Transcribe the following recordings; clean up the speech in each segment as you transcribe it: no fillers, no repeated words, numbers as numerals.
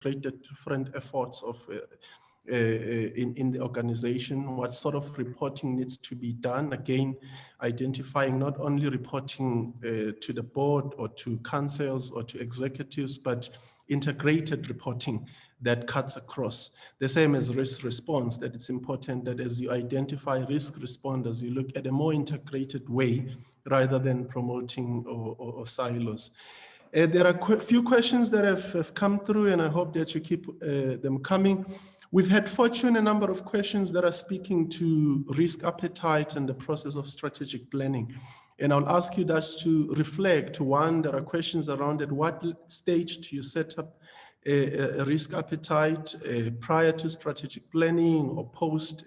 integrate the different efforts of in the organization, what sort of reporting needs to be done. Again, identifying not only reporting to the board or to councils or to executives, but integrated reporting that cuts across. The same as risk response, that it's important that as you identify risk responders, you look at a more integrated way rather than promoting or silos. There are a few questions that have come through, and I hope that you keep them coming. We've had fortune a number of questions that are speaking to risk appetite and the process of strategic planning. And I'll ask you just to reflect. One, there are questions around at what stage do you set up a risk appetite prior to strategic planning or post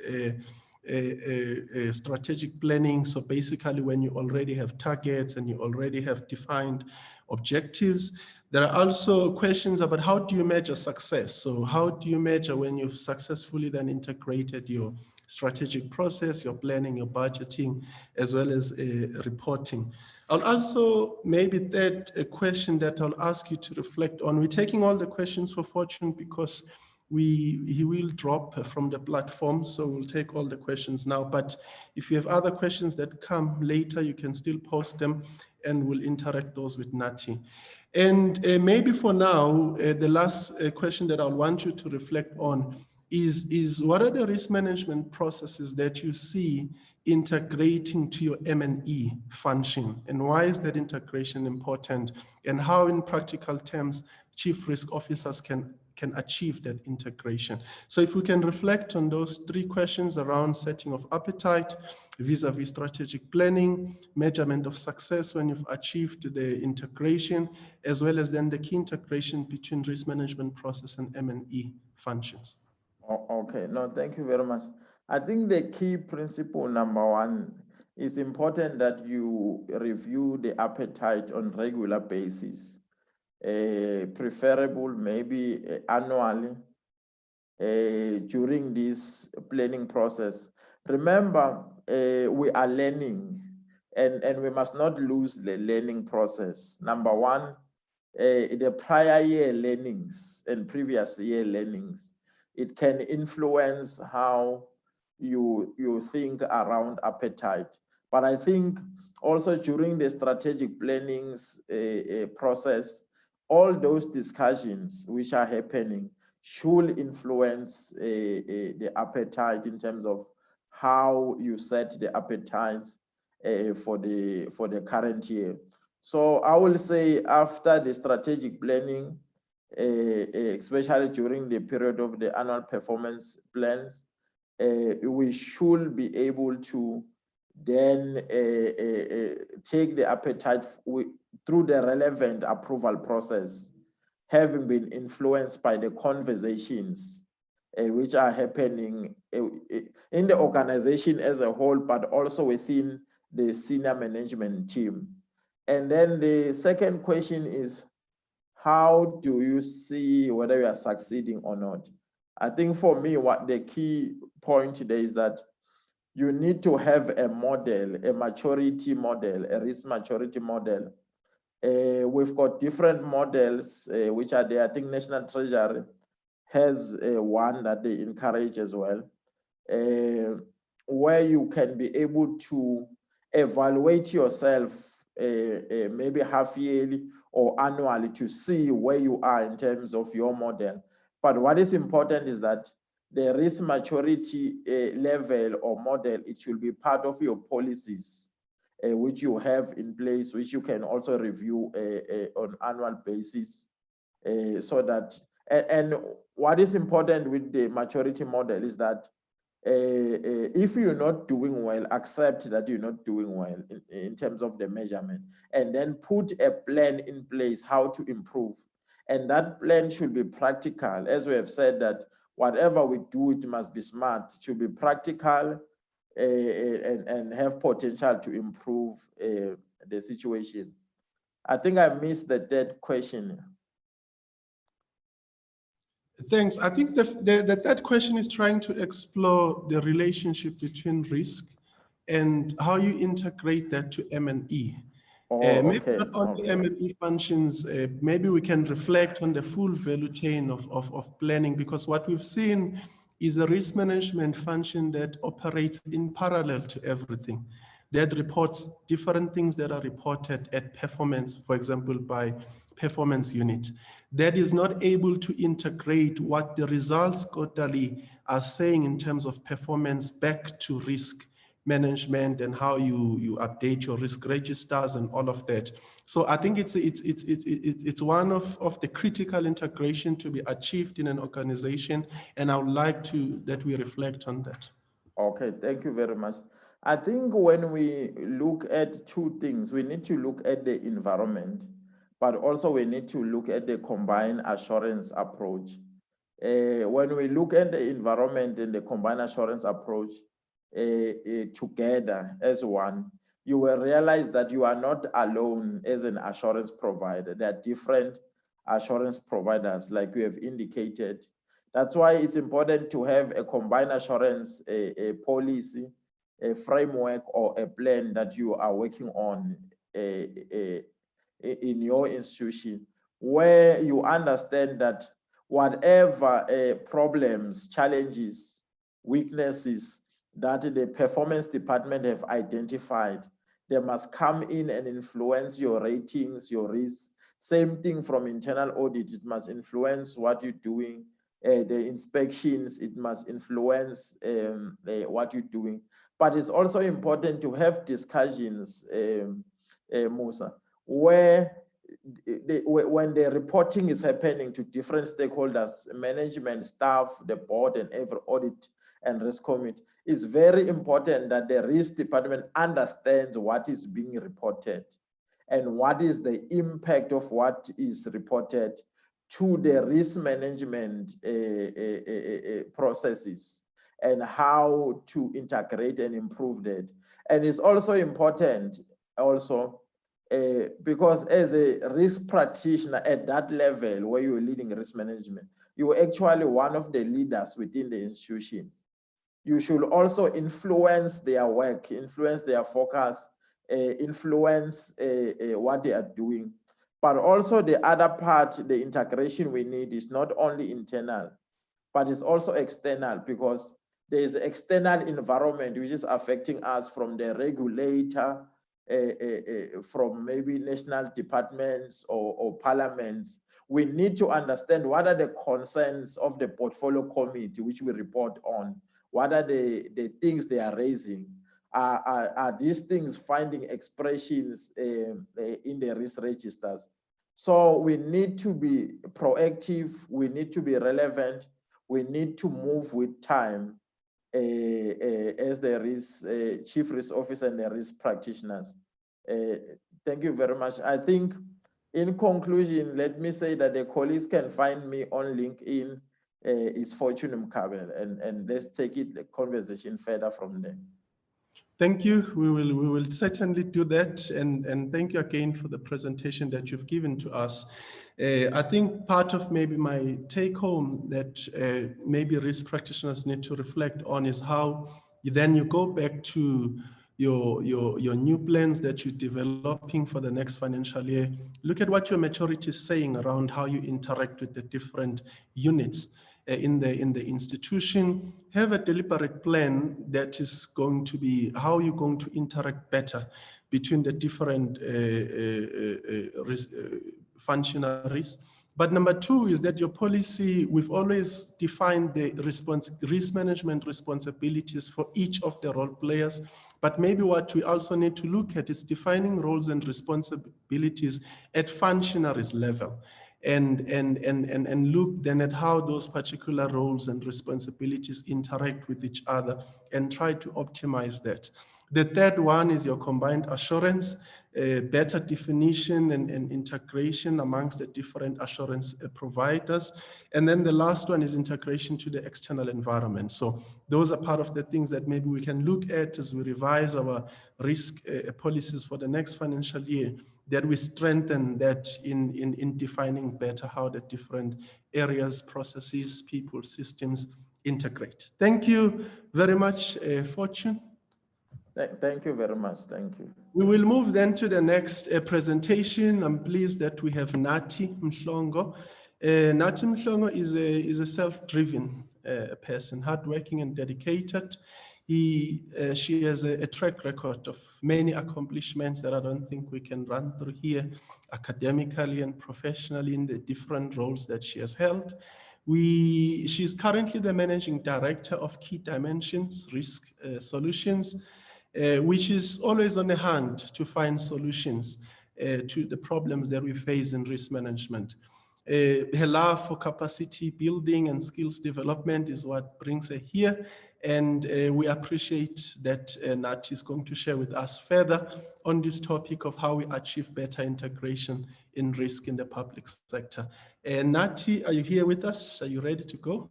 strategic planning. So basically when you already have targets and you already have defined objectives. There are also questions about how do you measure success? So how do you measure when you've successfully then integrated your strategic process, your planning, your budgeting, as well as reporting? I'll also maybe a question that I'll ask you to reflect on. We're taking all the questions for Fortune because he will drop from the platform, so we'll take all the questions now. But if you have other questions that come later, you can still post them and we'll interact those with Nati. And maybe for now, the last question that I want you to reflect on is what are the risk management processes that you see integrating to your M&E function? And why is that integration important? And how in practical terms, chief risk officers can achieve that integration. So if we can reflect on those three questions around setting of appetite, vis-a-vis strategic planning, measurement of success when you've achieved the integration, as well as then the key integration between risk management process and M&E functions. Okay, no, thank you very much. I think the key principle number one is important that you review the appetite on regular basis. Preferable maybe annually during this planning process. Remember, we are learning and we must not lose the learning process. Number one, the prior year learnings and previous year learnings, it can influence how you think around appetite. But I think also during the strategic plannings process, all those discussions which are happening should influence the appetite in terms of how you set the appetite for the current year. So I will say after the strategic planning, especially during the period of the annual performance plans, we should be able to then take the appetite through the relevant approval process, having been influenced by the conversations which are happening in the organization as a whole, but also within the senior management team. And then the second question is, how do you see whether you are succeeding or not? I think for me, what the key point there is that you need to have a model, a maturity model, a risk maturity model. We've got different models which are there. I think National Treasury has one that they encourage as well, where you can be able to evaluate yourself maybe half yearly or annually to see where you are in terms of your model. But what is important is that the risk maturity level or model, it should be part of your policies, which you have in place, which you can also review on annual basis. So that, and what is important with the maturity model is that if you're not doing well, accept that you're not doing well in terms of the measurement, and then put a plan in place how to improve. And that plan should be practical. As we have said that whatever we do, it must be smart, it should be practical and have potential to improve the situation. I think I missed the third question. Thanks. I think the third question is trying to explore the relationship between risk and how you integrate that to M&E. Maybe Okay, not only okay. M&E functions, maybe we can reflect on the full value chain of planning, because what we've seen is a risk management function that operates in parallel to everything. That reports different things that are reported at performance, for example, by performance unit. That is not able to integrate what the results quarterly are saying in terms of performance back to risk management and how you update your risk registers and all of that. So I think it's one of the critical integration to be achieved in an organization, and I would like that we reflect on that. Okay, thank you very much. I think when we look at two things, we need to look at the environment, but also we need to look at the combined assurance approach. When we look at the environment and the combined assurance approach together as one, you will realize that you are not alone as an assurance provider. There are different assurance providers, like we have indicated. That's why it's important to have a combined assurance a policy, a framework, or a plan that you are working on in your institution, where you understand that whatever problems, challenges, weaknesses that the performance department have identified, they must come in and influence your ratings, your risks. Same thing from internal audit, it must influence what you're doing. The inspections, it must influence what you're doing. But it's also important to have discussions, Musa, where when the reporting is happening to different stakeholders, management, staff, the board, and every audit and risk committee, it's very important that the risk department understands what is being reported and what is the impact of what is reported to the risk management processes and how to integrate and improve that. And it's also important also because as a risk practitioner at that level where you're leading risk management, you're actually one of the leaders within the institution. You should also influence their work, influence their focus, influence what they are doing. But also the other part, the integration we need is not only internal, but it's also external, because there is external environment which is affecting us from the regulator, from maybe national departments or parliaments. We need to understand what are the concerns of the portfolio committee, which we report on. What are the things they are raising? Are these things finding expressions in the risk registers? So we need to be proactive, we need to be relevant, we need to move with time as the chief risk officer and the risk practitioners. Thank you very much. I think in conclusion, let me say that the colleagues can find me on LinkedIn. Is Fortune Mkabel, and let's take it the conversation further from there. Thank you. We will certainly do that, and thank you again for the presentation that you've given to us. I think part of maybe my take home that maybe risk practitioners need to reflect on is how you go back to your new plans that you're developing for the next financial year. Look at what your maturity is saying around how you interact with the different units in the institution. Have a deliberate plan that is going to be how you're going to interact better between the different functionaries. But number two is that your policy, we've always defined the risk management responsibilities for each of the role players. But maybe what we also need to look at is defining roles and responsibilities at functionaries level. And look then at how those particular roles and responsibilities interact with each other and try to optimize that. The third one is your combined assurance, better definition and integration amongst the different assurance providers. And then the last one is integration to the external environment. So those are part of the things that maybe we can look at as we revise our risk policies for the next financial year, that we strengthen that in defining better how the different areas, processes, people, systems integrate. Thank you very much, Fortune. Thank you very much. Thank you. We will move then to the next presentation. I'm pleased that we have Nati Mhlongo. Nati Mhlongo is a self-driven person, hardworking and dedicated. She has a track record of many accomplishments that I don't think we can run through here, academically and professionally in the different roles that she has held. She's currently the managing director of Key Dimensions Risk Solutions, which is always on the hand to find solutions to the problems that we face in risk management. Her love for capacity building and skills development is what brings her here. And we appreciate that Nat is going to share with us further on this topic of how we achieve better integration in risk in the public sector. Nati, are you here with us? Are you ready to go?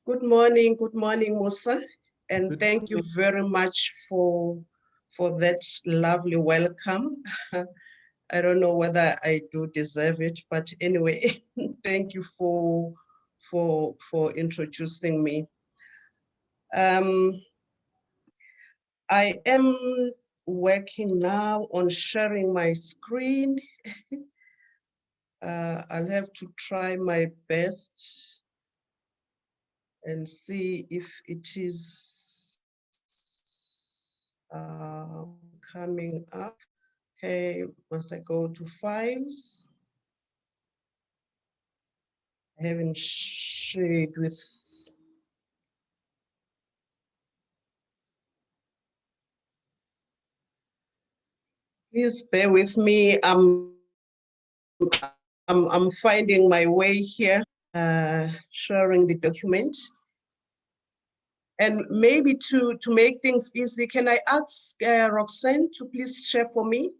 Good morning, Musa, and thank you very much for that lovely welcome. I don't know whether I do deserve it, but anyway, thank you for introducing me. I am working now on sharing my screen. I'll have to try my best and see if it is coming up. Okay, must I go to files? I haven't shared with. Please bear with me. I'm finding my way here, sharing the document. And maybe to make things easy, can I ask Roxanne to please share for me?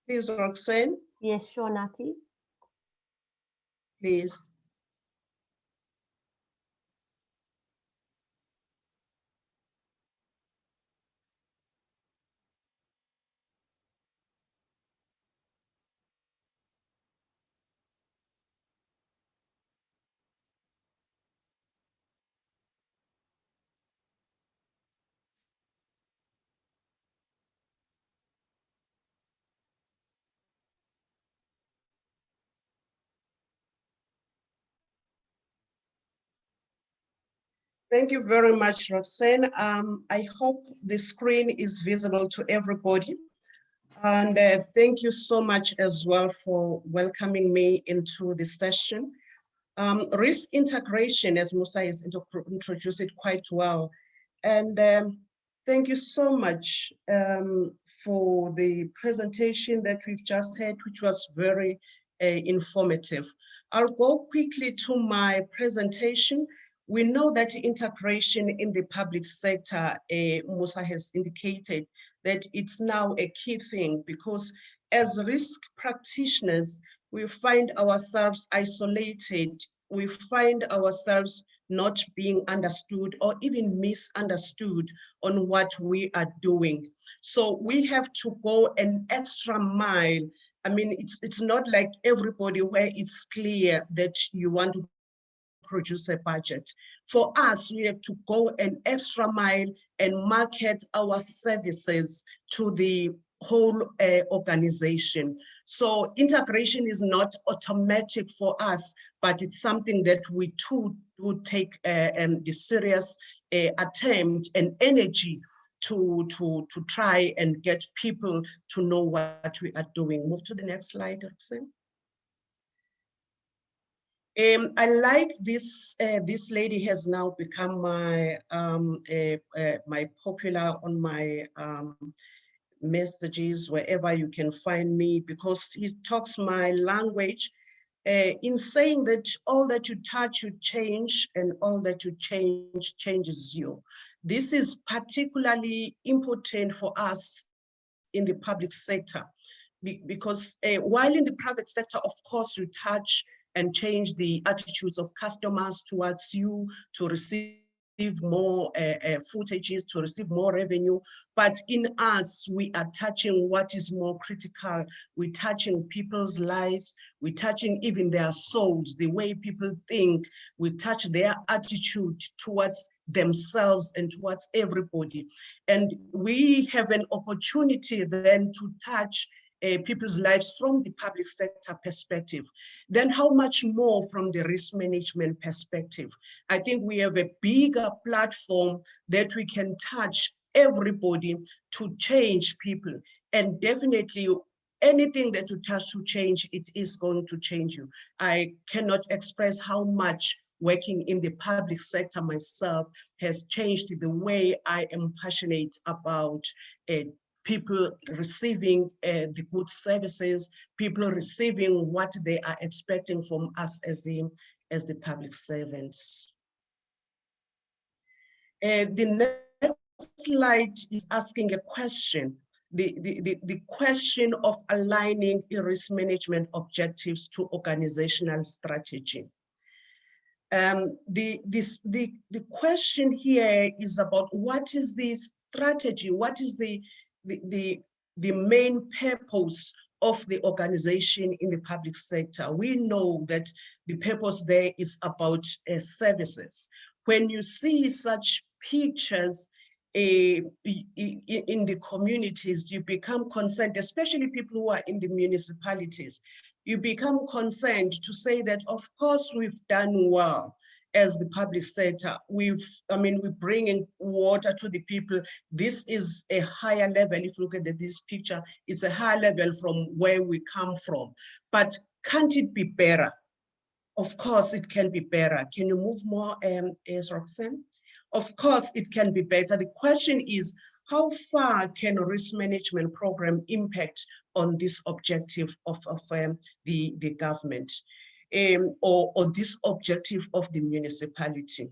Please, Roxanne. Yes, sure, Nati. Please. Thank you very much, Roxanne. I hope the screen is visible to everybody. And thank you so much as well for welcoming me into this session. Risk integration, as Musa has introduced it quite well. And thank you so much for the presentation that we've just had, which was very informative. I'll go quickly to my presentation. We know that integration in the public sector, Musa has indicated that it's now a key thing, because as risk practitioners, we find ourselves isolated. We find ourselves not being understood or even misunderstood on what we are doing. So we have to go an extra mile. I mean, it's not like everybody where it's clear that you want to produce a budget. For us, we have to go an extra mile and market our services to the whole organization. So integration is not automatic for us, but it's something that we too would take the serious attempt and energy to try and get people to know what we are doing. Move to the next slide, Roxanne. I like this. This lady has now become my my popular on my messages wherever you can find me, because he talks my language in saying that all that you touch you change, and all that you change changes you. This is particularly important for us in the public sector, because while in the private sector, of course, you touch and change the attitudes of customers towards you to receive more footages, to receive more revenue. But in us, we are touching what is more critical. We're touching people's lives. We're touching even their souls, the way people think. We touch their attitude towards themselves and towards everybody. And we have an opportunity then to touch people's lives from the public sector perspective. Then how much more from the risk management perspective? I think we have a bigger platform that we can touch everybody to change people. And definitely anything that you touch to change, it is going to change you. I cannot express how much working in the public sector myself has changed the way I am passionate about people receiving the good services, people receiving what they are expecting from us as the public servants. The next slide is asking a question. The question of aligning risk management objectives to organizational strategy. The question here is about what is the strategy, what is the main purpose of the organization in the public sector. We know that the purpose there is about services. When you see such pictures in the communities, you become concerned, especially people who are in the municipalities. You become concerned to say that, of course, we've done well as the public sector. We're bringing water to the people. This is a higher level. If you look at this picture, it's a higher level from where we come from. But can't it be better? Of course, it can be better. Can you move more, Roxanne? Of course, it can be better. The question is, how far can a risk management program impact on this objective of the government or on this objective of the municipality?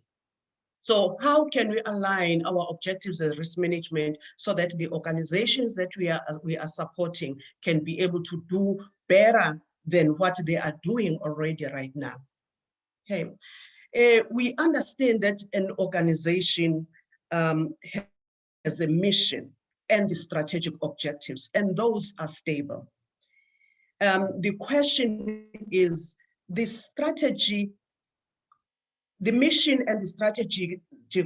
So how can we align our objectives as risk management so that the organizations that we are supporting can be able to do better than what they are doing already right now? Okay. We understand that an organization has a mission and the strategic objectives, and those are stable. The question is the strategy, the mission and the strategic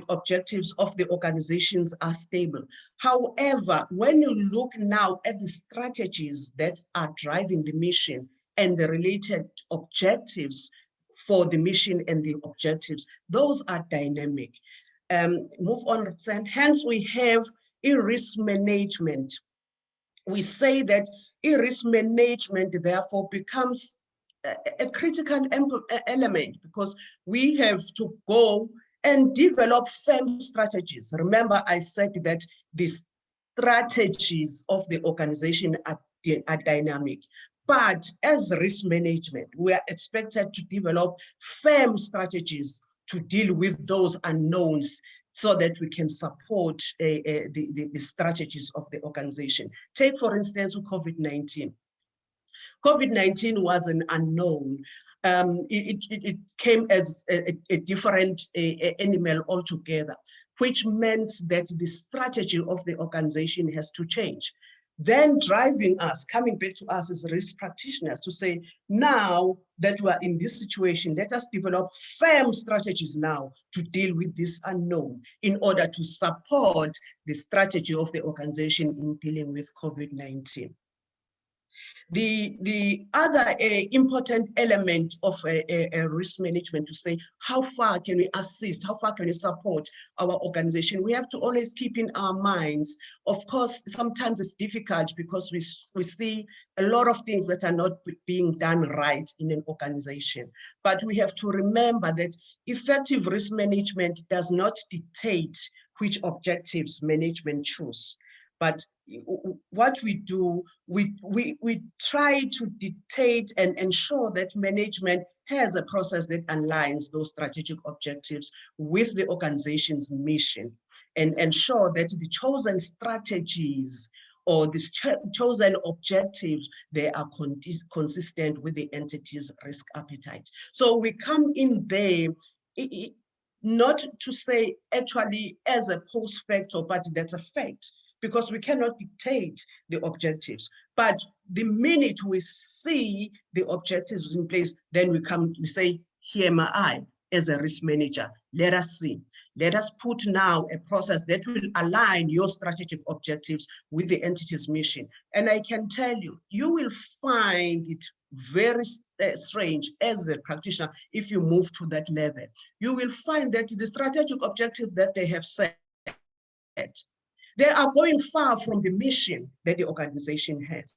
objectives of the organizations are stable. However, when you look now at the strategies that are driving the mission and the related objectives for the mission and the objectives, those are dynamic. Move on, Roxanne. Hence, we have risk management. We say that risk management, therefore, becomes a critical element because we have to go and develop firm strategies. Remember, I said that the strategies of the organization are dynamic. But as risk management, we are expected to develop firm strategies to deal with those unknowns so that we can support the strategies of the organization. Take, for instance, COVID-19. COVID-19 was an unknown. It came as a different animal altogether, which meant that the strategy of the organization has to change. Then driving us, coming back to us as risk practitioners to say, now that we are in this situation, let us develop firm strategies now to deal with this unknown in order to support the strategy of the organization in dealing with COVID-19. The other important element of a risk management to say, how far can we assist, how far can we support our organization? We have to always keep in our minds, of course, sometimes it's difficult because we see a lot of things that are not being done right in an organization. But we have to remember that effective risk management does not dictate which objectives management choose. But what we do, we try to dictate and ensure that management has a process that aligns those strategic objectives with the organization's mission and ensure that the chosen strategies or the chosen objectives, they are consistent with the entity's risk appetite. So we come in there not to say actually as a post facto, but that's a fact, because we cannot dictate the objectives. But the minute we see the objectives in place, then we say, here am I as a risk manager. Let us see. Let us put now a process that will align your strategic objectives with the entity's mission. And I can tell you, you will find it very strange as a practitioner if you move to that level. You will find that the strategic objectives that they have set, they are going far from the mission that the organization has.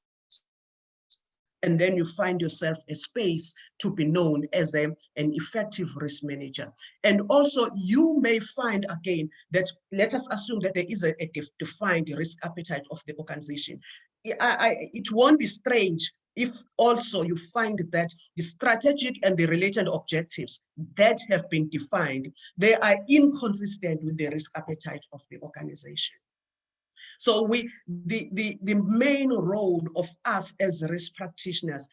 And then you find yourself a space to be known as an effective risk manager. And also you may find again that, let us assume that there is a defined risk appetite of the organization. It won't be strange if also you find that the strategic and the related objectives that have been defined, they are inconsistent with the risk appetite of the organization. So the main role of us as risk practitioners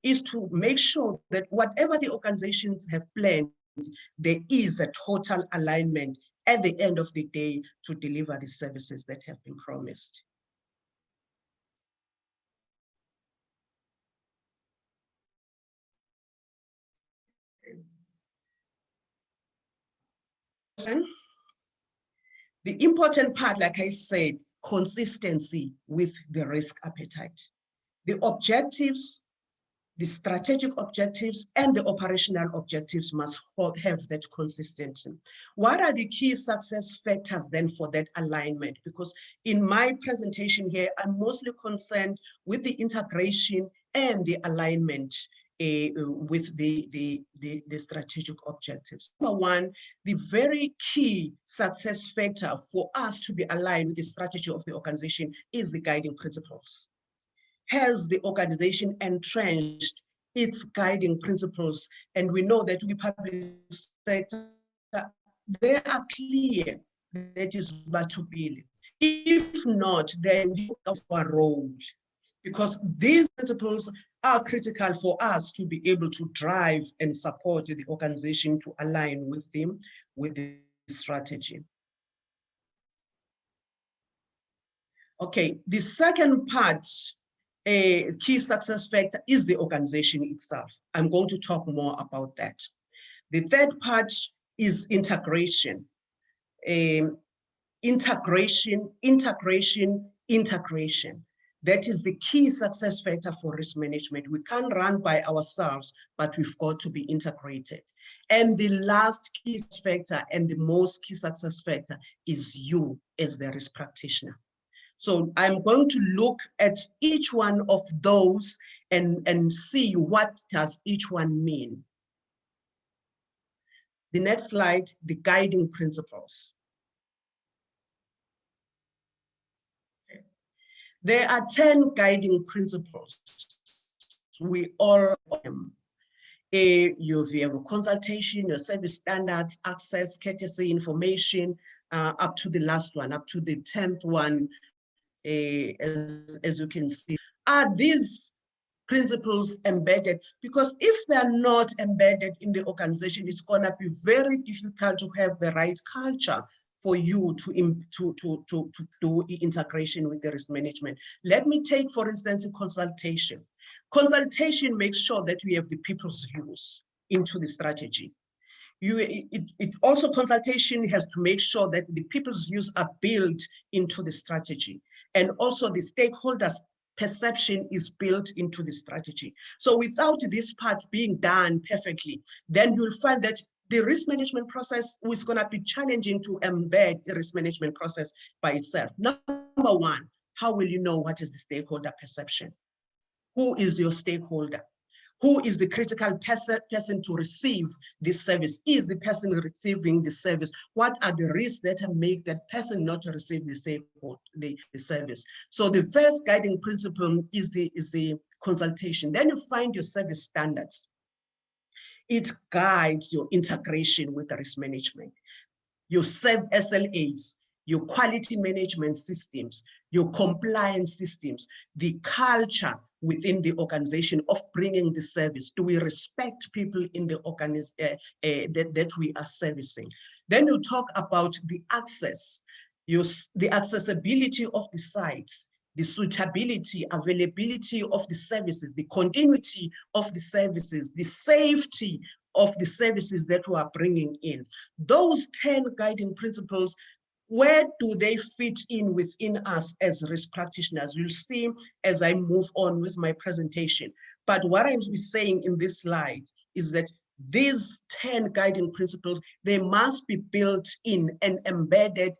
is to make sure that whatever the organizations have planned, there is a total alignment at the end of the day to deliver the services that have been promised. The important part, like I said, consistency with the risk appetite. The objectives, the strategic objectives, and the operational objectives must have that consistency. What are the key success factors then for that alignment? Because in my presentation here, I'm mostly concerned with the integration and the alignment with the strategic objectives. Number one, the very key success factor for us to be aligned with the strategy of the organization is the guiding principles. Has the organization entrenched its guiding principles? And we know that the public sector, they are clear that is what to build. If not, then you have a role, because these principles are critical for us to be able to drive and support the organization to align with them, with the strategy. Okay, the second part, a key success factor, is the organization itself. I'm going to talk more about that. The third part is integration. Integration. That is the key success factor for risk management. We can't run by ourselves, but we've got to be integrated. And the last key factor and the most key success factor is you as the risk practitioner. So I'm going to look at each one of those and see what does each one mean. The next slide, the guiding principles. Okay. There are 10 guiding principles. We all them. Your consultation, your service standards, access, courtesy, information, up to the last one, up to the 10th one. As you can see, are these principles embedded? Because if they're not embedded in the organization, it's going to be very difficult to have the right culture for you to do integration with the risk management. Let me take, for instance, consultation. Consultation makes sure that we have the people's views into the strategy. Also, consultation has to make sure that the people's views are built into the strategy. And also the stakeholders' perception is built into the strategy. So without this part being done perfectly, then you'll find that the risk management process is going to be challenging to embed the risk management process by itself. Number one, how will you know what is the stakeholder perception? Who is your stakeholder? Who is the critical person to receive this service? Is the person receiving the service? What are the risks that make that person not to receive the service? So the first guiding principle is the consultation. Then you find your service standards. It guides your integration with the risk management. Your SLAs, your quality management systems, your compliance systems, the culture within the organization of bringing the service? Do we respect people in the organization that we are servicing? Then you talk about the access, the accessibility of the sites, the suitability, availability of the services, the continuity of the services, the safety of the services that we are bringing in. Those 10 guiding principles, where do they fit in within us as risk practitioners? You'll see as I move on with my presentation. But what I'm saying in this slide is that these 10 guiding principles, they must be built in and embedded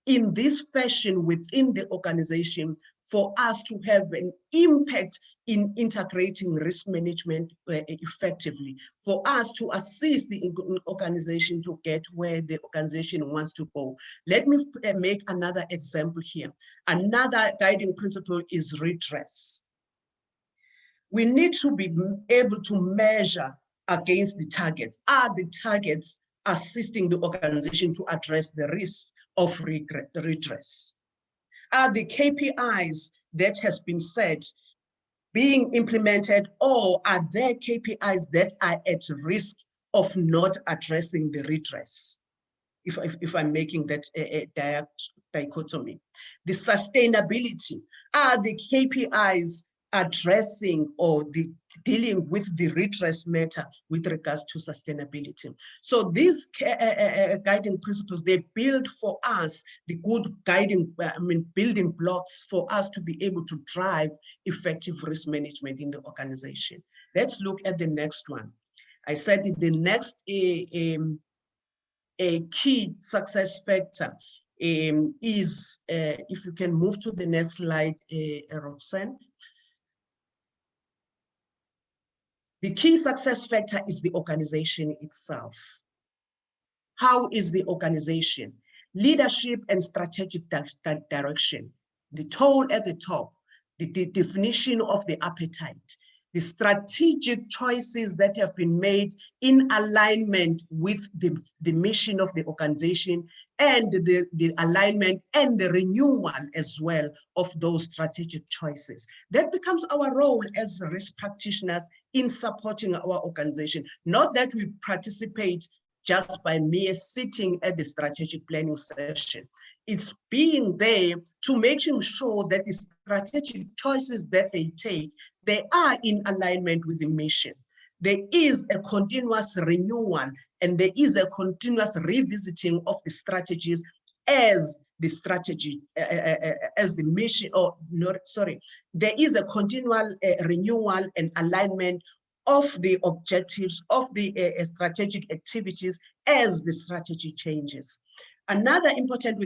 in this fashion within the organization for us to have an impact in integrating risk management effectively, for us to assist the organization to get where the organization wants to go. Let me make another example here. Another guiding principle is redress. We need to be able to measure against the targets. Are the targets assisting the organization to address the risks of redress? Are the KPIs that has been set being implemented, or are there KPIs that are at risk of not addressing the redress? If I'm making that dichotomy. The sustainability, are the KPIs addressing or dealing with the redress matter with regards to sustainability? So these guiding principles, they build for us the good building blocks for us to be able to drive effective risk management in the organization. Let's look at the next one. I said the next a key success factor is, if you can move to the next slide, Roxanne. The key success factor is the organization itself. How is the organization? Leadership and strategic direction, the tone at the top, the definition of the appetite, the strategic choices that have been made in alignment with the mission of the organization, and the alignment and the renewal as well of those strategic choices. That becomes our role as risk practitioners in supporting our organization. Not that we participate just by mere sitting at the strategic planning session. It's being there to make sure that the strategic choices that they take, they are in alignment with the mission. There is a continuous renewal and there is a continuous revisiting of the strategies as the strategy, as the mission, or not, sorry, there is a continual renewal and alignment of the objectives of the strategic activities as the strategy changes. Another important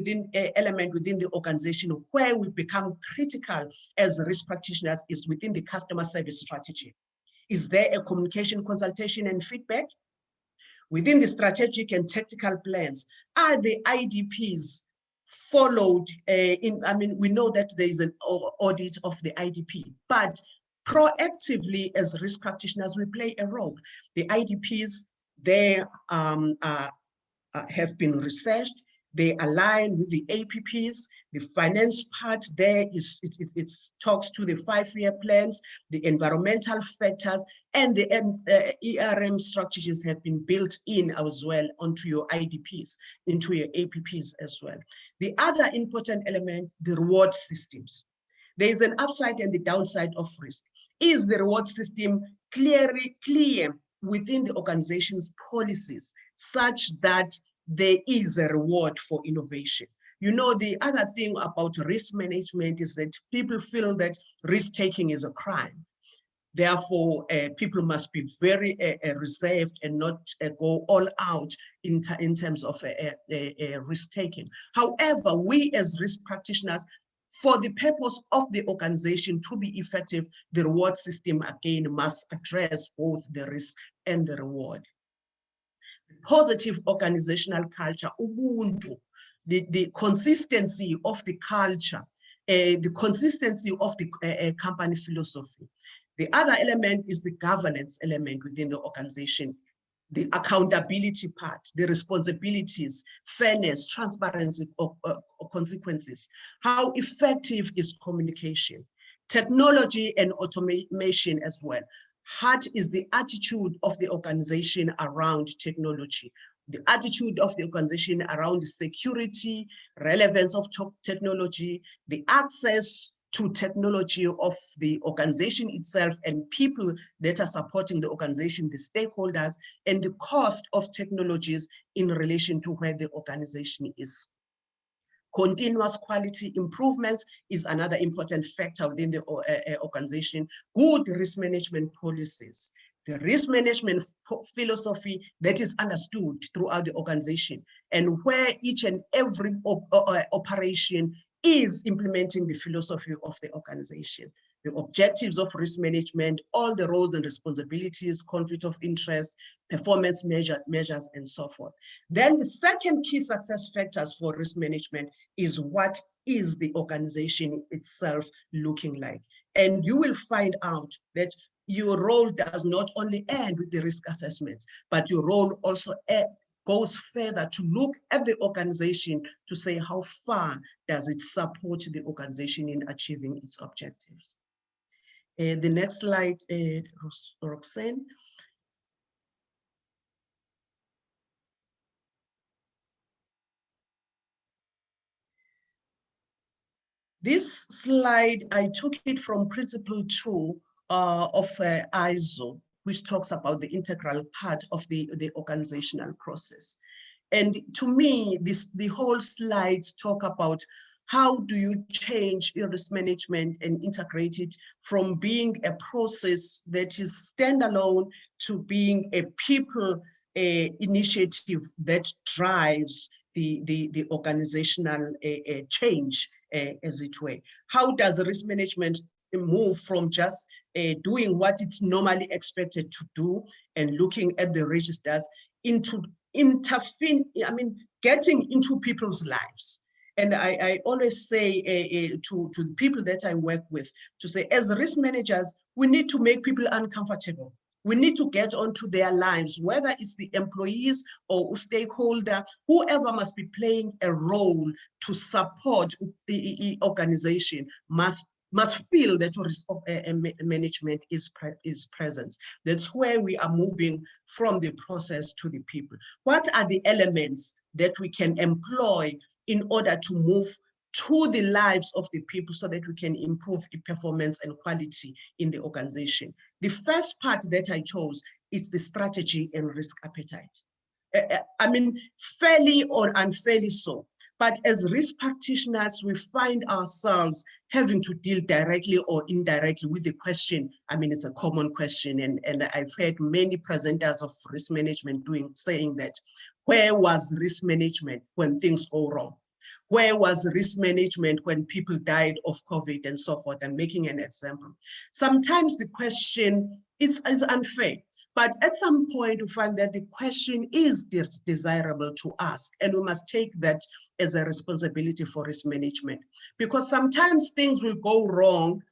element within the organization where we become critical as risk practitioners is within the customer service strategy. Is there a communication, consultation, and feedback? Within the strategic and tactical plans, are the IDPs followed? We know that there is an audit of the IDP, but proactively as risk practitioners, we play a role. The IDPs, they have been researched, they align with the APPs, the finance part there it talks to the 5-year plans, the environmental factors, and the ERM strategies have been built in as well onto your IDPs, into your APPs as well. The other important element, the reward systems. There is an upside and the downside of risk. Is the reward system clear within the organization's policies such that there is a reward for innovation? You know, the other thing about risk management is that people feel that risk-taking is a crime. Therefore, people must be very reserved and not go all out in terms of risk-taking. However, we as risk practitioners, for the purpose of the organization to be effective, the reward system again must address both the risk and the reward. Positive organizational culture, Ubuntu, the consistency of the culture, the consistency of the company philosophy. The other element is the governance element within the organization, the accountability part, the responsibilities, fairness, transparency, or consequences. How effective is communication? Technology and automation as well. What is the attitude of the organization around technology? The attitude of the organization around security, relevance of technology, the access to technology of the organization itself and people that are supporting the organization, the stakeholders, and the cost of technologies in relation to where the organization is. Continuous quality improvements is another important factor within the organization. Good risk management policies, the risk management philosophy that is understood throughout the organization, and where each and every operation is implementing the philosophy of the organization. The objectives of risk management, all the roles and responsibilities, conflict of interest, performance measures, and so forth. Then the second key success factors for risk management is what is the organization itself looking like. And you will find out that your role does not only end with the risk assessments, but your role also goes further to look at the organization to say how far does it support the organization in achieving its objectives. The next slide, Roxanne. This slide, I took it from Principle 2 of ISO, which talks about the integral part of the organizational process. And to me, the whole slides talk about how do you change your risk management and integrate it from being a process that is standalone to being a people initiative that drives the organizational change, as it were. How does risk management move from just doing what it's normally expected to do and looking at the registers into getting into people's lives? And I always say to the people that I work with, to say, as risk managers, we need to make people uncomfortable. We need to get onto their lives, whether it's the employees or stakeholder, whoever must be playing a role to support the organization must feel that risk management is present. That's where we are moving from the process to the people. What are the elements that we can employ in order to move to the lives of the people so that we can improve the performance and quality in the organization? The first part that I chose is the strategy and risk appetite. Fairly or unfairly so. But as risk practitioners, we find ourselves having to deal directly or indirectly with the question. It's a common question, and I've heard many presenters of risk management saying that, where was risk management when things go wrong? Where was risk management when people died of COVID and so forth? I'm making an example. Sometimes the question is unfair, but at some point we find that the question is desirable to ask, and we must take that as a responsibility for risk management, because sometimes things will go wrong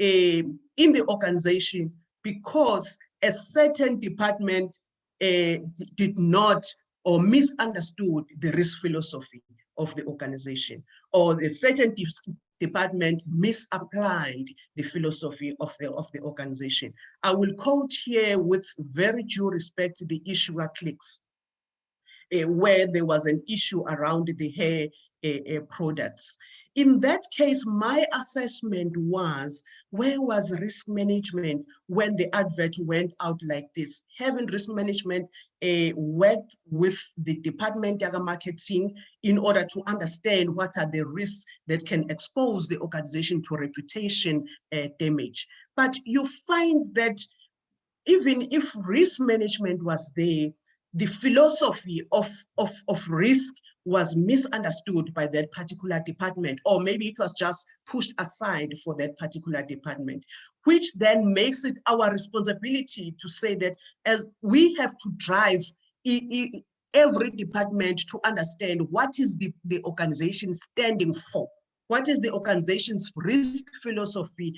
in the organization because a certain department did not or misunderstood the risk philosophy of the organization, or a certain department misapplied the philosophy of the organization. I will quote here with very due respect the issuer clicks, where there was an issue around the hair products. In that case, my assessment was, where was risk management when the advert went out like this? Having risk management worked with the department of marketing in order to understand what are the risks that can expose the organization to reputation damage. But you find that even if risk management was there, the philosophy of risk was misunderstood by that particular department, or maybe it was just pushed aside for that particular department, which then makes it our responsibility to say that as we have to drive every department to understand what is the organization standing for, what is the organization's risk philosophy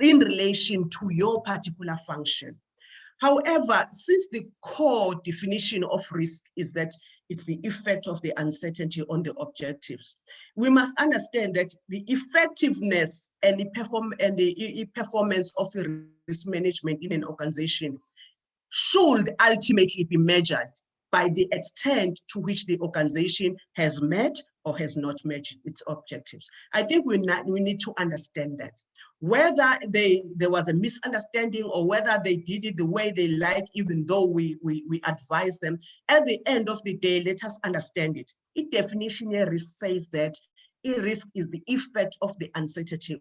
in relation to your particular function. However, since the core definition of risk is that It's the effect of the uncertainty on the objectives. We must understand that the effectiveness and the performance of risk management in an organization should ultimately be measured by the extent to which the organization has met or has not met its objectives. I think we need to understand that. Whether there was a misunderstanding or whether they did it the way they like, even though we advise them, at the end of the day, let us understand it. It definitionally says that a risk is the effect of the uncertainty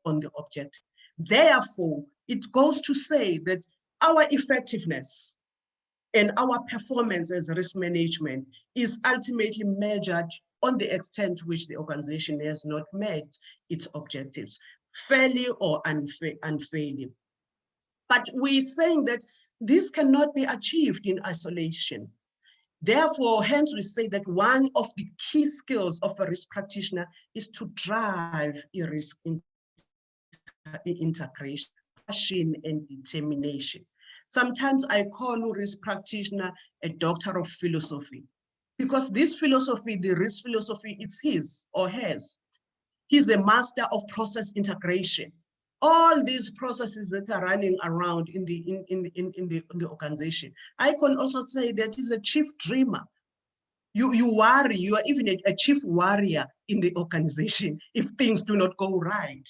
on the object. Therefore, it goes to say that our effectiveness and our performance as risk management is ultimately measured on the extent to which the organization has not met its objectives, fairly or unfairly. But we're saying that this cannot be achieved in isolation. Therefore, hence we say that one of the key skills of a risk practitioner is to drive a risk integration, passion, and determination. Sometimes I call a risk practitioner a doctor of philosophy, because this philosophy, the risk philosophy, it's his or hers. He's the master of process integration. All these processes that are running around in the organization. I can also say that he's a chief dreamer. You worry, you are even a chief warrior in the organization if things do not go right.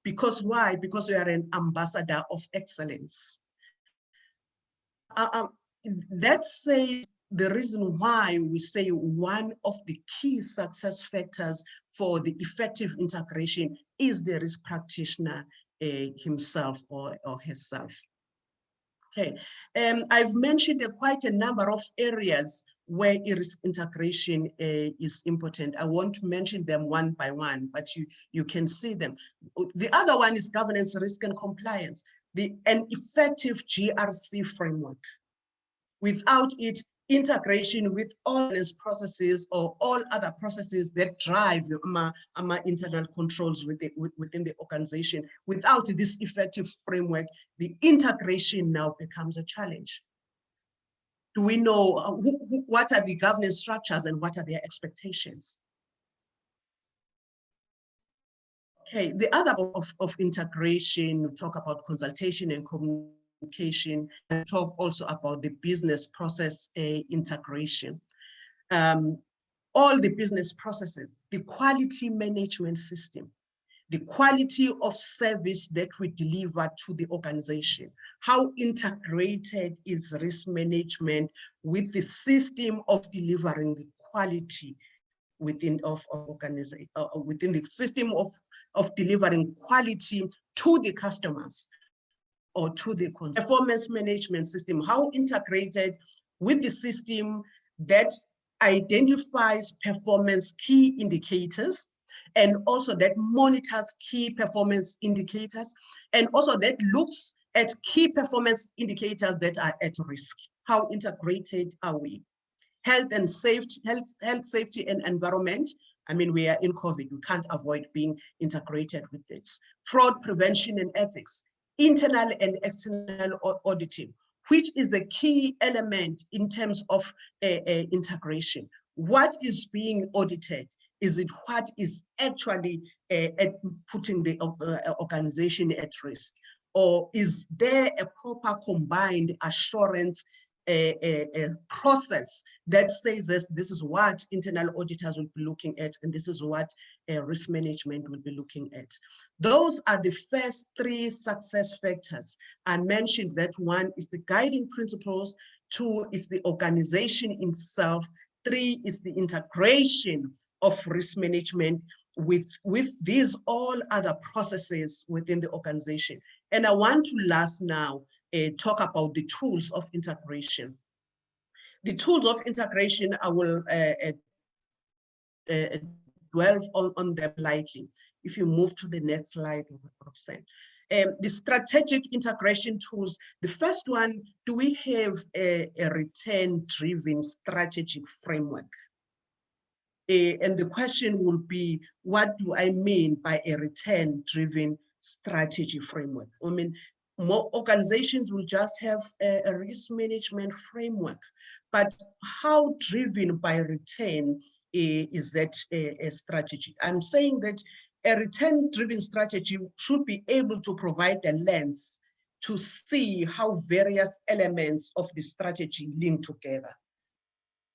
Because why? Because you are an ambassador of excellence. That says the reason why we say one of the key success factors for the effective integration is the risk practitioner himself or herself. Okay, I've mentioned quite a number of areas where risk integration is important. I won't mention them one by one, but you can see them. The other one is governance, risk, and compliance, an effective GRC framework. Without it, integration with all these processes or all other processes that drive our internal controls within the organization, without this effective framework, the integration now becomes a challenge. Do we know what are the governance structures and what are their expectations? Okay, the other of integration, we talk about consultation and communication, and talk also about the business process integration. All the business processes, the quality management system, the quality of service that we deliver to the organization, how integrated is risk management with the system of delivering the quality within the system of delivering quality to the customers or to the performance management system, how integrated with the system that identifies performance key indicators and also that monitors key performance indicators and also that looks at key performance indicators that are at risk. How integrated are we? Health and safety, health, safety and environment. I mean, we are in COVID, we can't avoid being integrated with this. Fraud prevention and ethics, internal and external auditing, which is a key element in terms of integration. What is being audited? Is it what is actually putting the organization at risk? Or is there a proper combined assurance process that says this is what internal auditors will be looking at and this is what risk management will be looking at? Those are the first three success factors. I mentioned that one is the guiding principles, two is the organization itself, three is the integration of risk management with these all other processes within the organization. And I want to last now talk about the tools of integration. The tools of integration, I will dwell on them lightly. If you move to the next slide, Roxanne. The strategic integration tools, the first one, do we have a return-driven strategic framework? And the question will be, what do I mean by a return-driven strategy framework? I mean, more organizations will just have a risk management framework, but how driven by return is that a strategy? I'm saying that a return-driven strategy should be able to provide a lens to see how various elements of the strategy link together.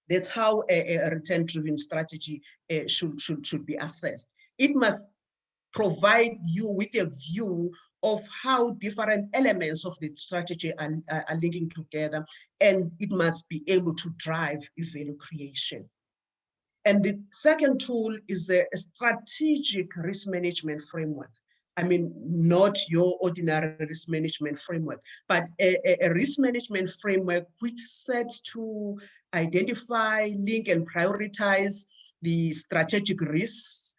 That's how a return-driven strategy should be assessed. It must provide you with a view of how different elements of the strategy are linking together, and it must be able to drive value creation. And the second tool is a strategic risk management framework. I mean, not your ordinary risk management framework, but a risk management framework which sets to identify, link, and prioritize the strategic risks,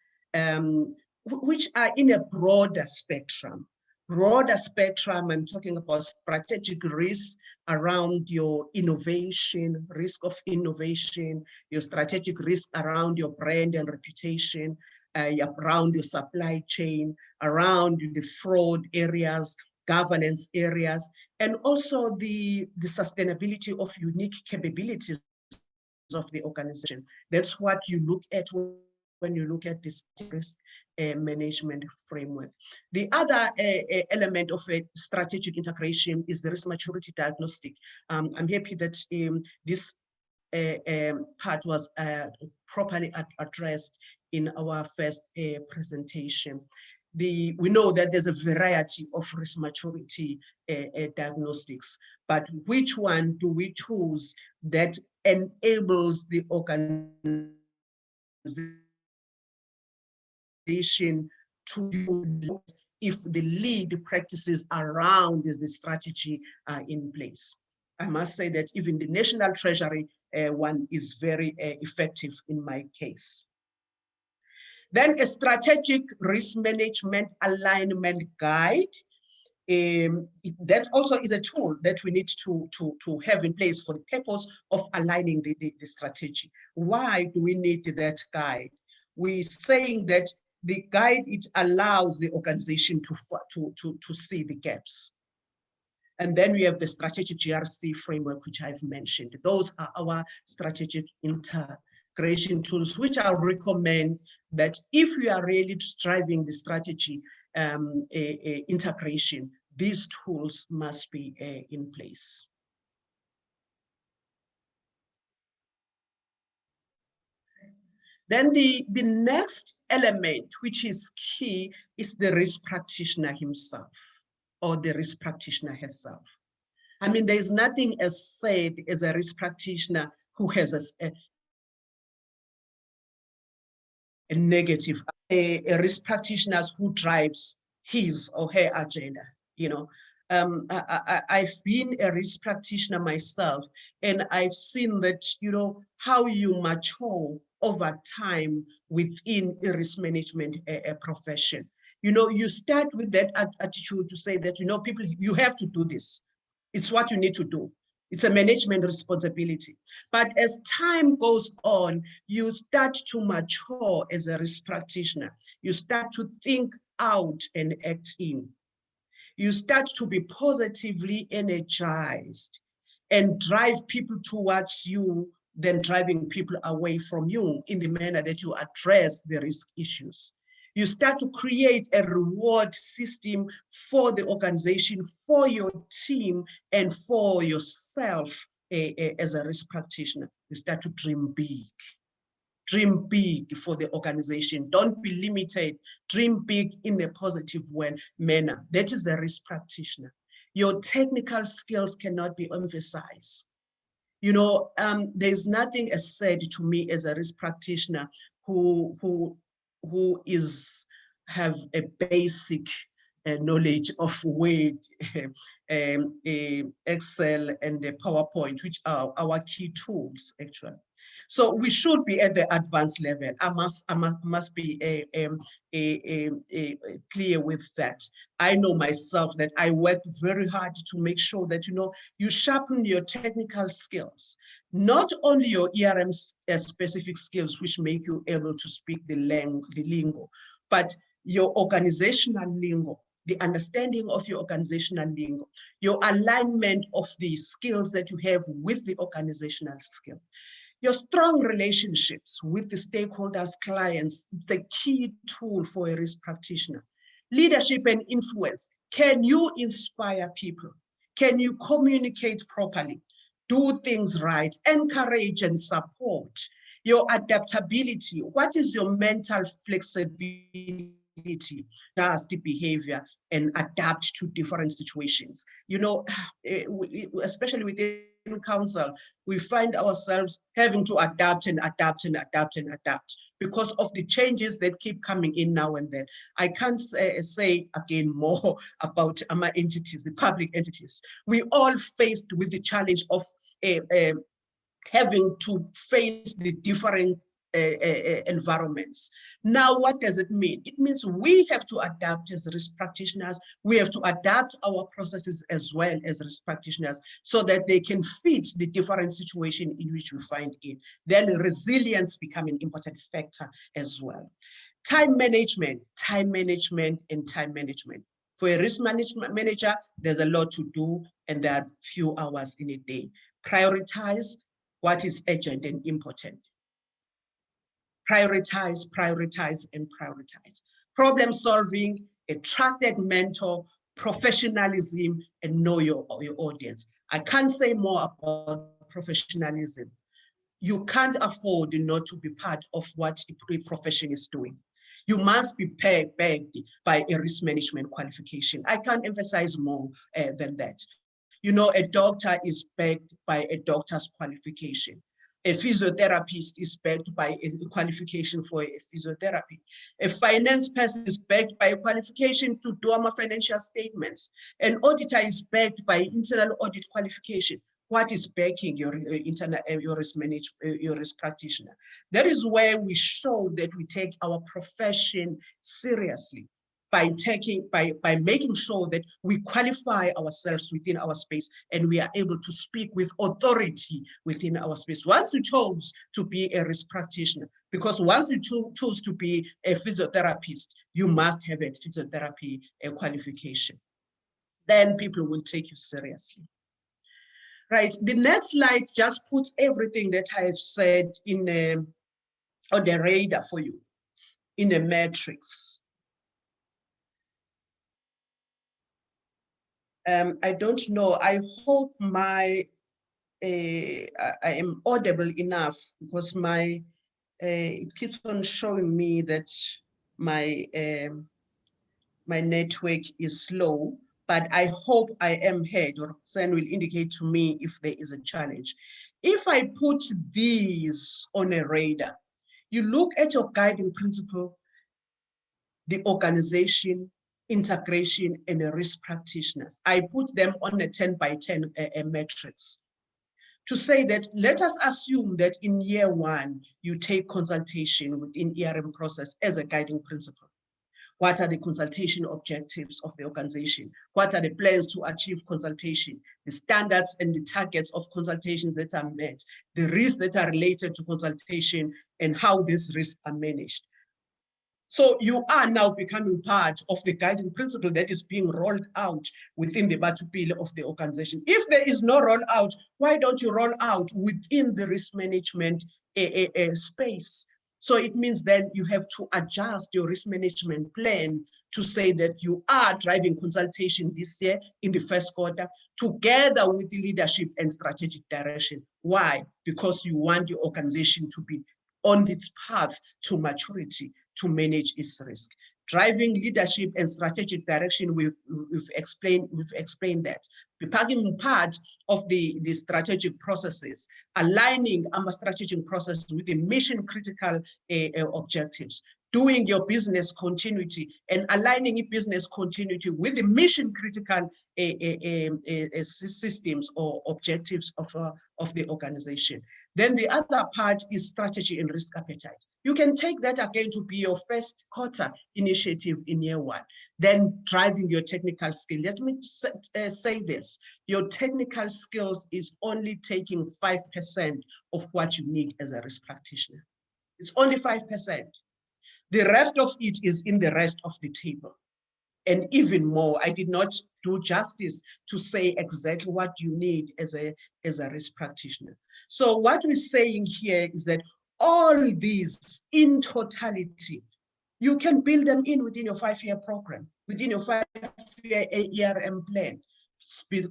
which are in a broader spectrum. I'm talking about strategic risks around your innovation, risk of innovation, your strategic risk around your brand and reputation, around your supply chain, around the fraud areas, governance areas, and also the sustainability of unique capabilities of the organization. That's what you look at when you look at this risk management framework. The other element of a strategic integration is the risk maturity diagnostic. I'm happy that this part was properly addressed in our first presentation. We know that there's a variety of risk maturity diagnostics, but which one do we choose that enables the organization to do if the lead practices around the strategy are in place? I must say that even the National Treasury one is very effective in my case. Then a strategic risk management alignment guide. That also is a tool that we need to have in place for the purpose of aligning the strategy. Why do we need that guide? We're saying that the guide, it allows the organization to see the gaps. And then we have the strategic GRC framework, which I've mentioned. Those are our strategic integration tools, which I recommend that if we are really driving the strategy integration, these tools must be in place. Then the next element, which is key, is the risk practitioner himself or the risk practitioner herself. I mean, there is nothing as said as a risk practitioner who has a negative, a risk practitioner who drives his or her agenda, you know. I've been a risk practitioner myself, and I've seen that, you know, how you mature over time within a risk management profession. You know, you start with that attitude to say that, you know, people, you have to do this. It's what you need to do. It's a management responsibility. But as time goes on, you start to mature as a risk practitioner. You start to think out and act in. You start to be positively energized and drive people towards you than driving people away from you in the manner that you address the risk issues. You start to create a reward system for the organization, for your team, and for yourself as a risk practitioner. You start to dream big. Dream big for the organization. Don't be limited. Dream big in a positive manner. That is a risk practitioner. Your technical skills cannot be emphasized. You know, there's nothing as said to me as a risk practitioner who have a basic knowledge of Word, Excel, and the PowerPoint, which are our key tools, actually. So we should be at the advanced level. I must be clear with that. I know myself that I work very hard to make sure that, you know, you sharpen your technical skills, not only your IRMSA specific skills, which make you able to speak the lingo, but your organizational lingo, the understanding of your organizational lingo, your alignment of the skills that you have with the organizational skill. Your strong relationships with the stakeholders, clients, the key tool for a risk practitioner. Leadership and influence. Can you inspire people? Can you communicate properly? Do things right, encourage and support. Your adaptability. What is your mental flexibility? Does the behavior and adapt to different situations. You know, especially within council, we find ourselves having to adapt and adapt and adapt and adapt because of the changes that keep coming in now and then. I can't say again more about our entities, the public entities. We all faced with the challenge of having to face the different environments. Now, what does it mean? It means we have to adapt as risk practitioners. We have to adapt our processes as well as risk practitioners so that they can fit the different situation in which we find in. Then resilience become an important factor as well. Time management, and time management. For a risk management manager, there's a lot to do and there are few hours in a day. Prioritize what is urgent and important. Prioritize, prioritize, and prioritize. Problem solving, a trusted mentor, professionalism, and know your audience. I can't say more about professionalism. You can't afford not to be part of what a profession is doing. You must be backed by a risk management qualification. I can't emphasize more than that. You know, a doctor is backed by a doctor's qualification. A physiotherapist is backed by a qualification for a physiotherapy. A finance person is backed by a qualification to do our financial statements. An auditor is backed by internal audit qualification. What is backing your risk practitioner? That is where we show that we take our profession seriously by making sure that we qualify ourselves within our space and we are able to speak with authority within our space. Once you chose to be a risk practitioner, because once you choose to be a physiotherapist, you must have a physiotherapy qualification. Then people will take you seriously. Right, the next slide just puts everything that I have said in on the radar for you, in a matrix. I don't know, I hope I am audible enough because it keeps on showing me that my network is slow, but I hope I am heard, or Sen will indicate to me if there is a challenge. If I put these on a radar, you look at your guiding principle, the organization, integration, and the risk practitioners. I put them on a 10 by 10 matrix to say that let us assume that in year one, you take consultation within ERM process as a guiding principle. What are the consultation objectives of the organization? What are the plans to achieve consultation? The standards and the targets of consultation that are met, the risks that are related to consultation, and how these risks are managed. So you are now becoming part of the guiding principle that is being rolled out within the Batupile of the organization. If there is no rollout, why don't you roll out within the risk management space? So it means then you have to adjust your risk management plan to say that you are driving consultation this year in the first quarter together with the leadership and strategic direction. Why? Because you want your organization to be on its path to maturity to manage its risk. Driving leadership and strategic direction, we've explained that. Becoming part of the strategic processes, aligning our strategic process with the mission critical objectives, doing your business continuity and aligning business continuity with the mission critical systems or objectives of the organization. Then the other part is strategy and risk appetite. You can take that again to be your first quarter initiative in year one. Then driving your technical skill. Let me say this, your technical skills is only taking 5% of what you need as a risk practitioner. It's only 5%. The rest of it is in the rest of the table. and even more. I did not do justice to say exactly what you need as a risk practitioner. So what we're saying here is that all these in totality, you can build them in within your 5-year program, within your 5-year ERM plan,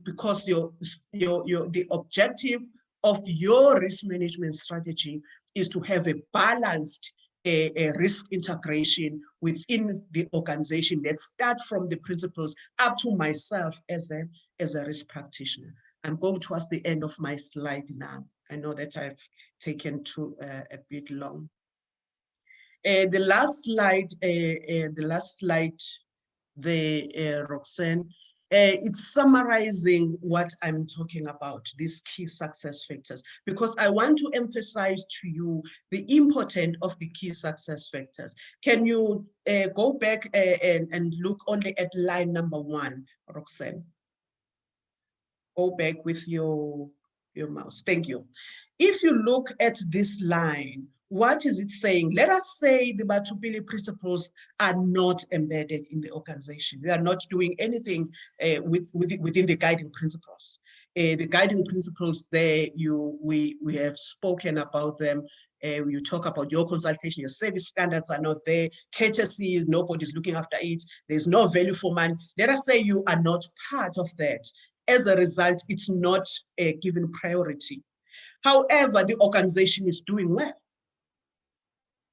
because the objective of your risk management strategy is to have a balanced a risk integration within the organization that start from the principles up to myself as a risk practitioner. I'm going towards the end of my slide now. I know that I've taken too a bit long. The last slide, Roxanne, it's summarizing what I'm talking about, these key success factors, because I want to emphasize to you the importance of the key success factors. Can you go back and look only at line number 1, Roxanne? Go back with your mouse. Thank you. If you look at this line, what is it saying? Let us say the Batubili principles are not embedded in the organization. We are not doing anything within the guiding principles. The guiding principles there, we have spoken about them. You talk about your consultation, your service standards are not there. Courtesy, nobody's looking after it. There's no value for money. Let us say you are not part of that. As a result, it's not given priority. However, the organization is doing well.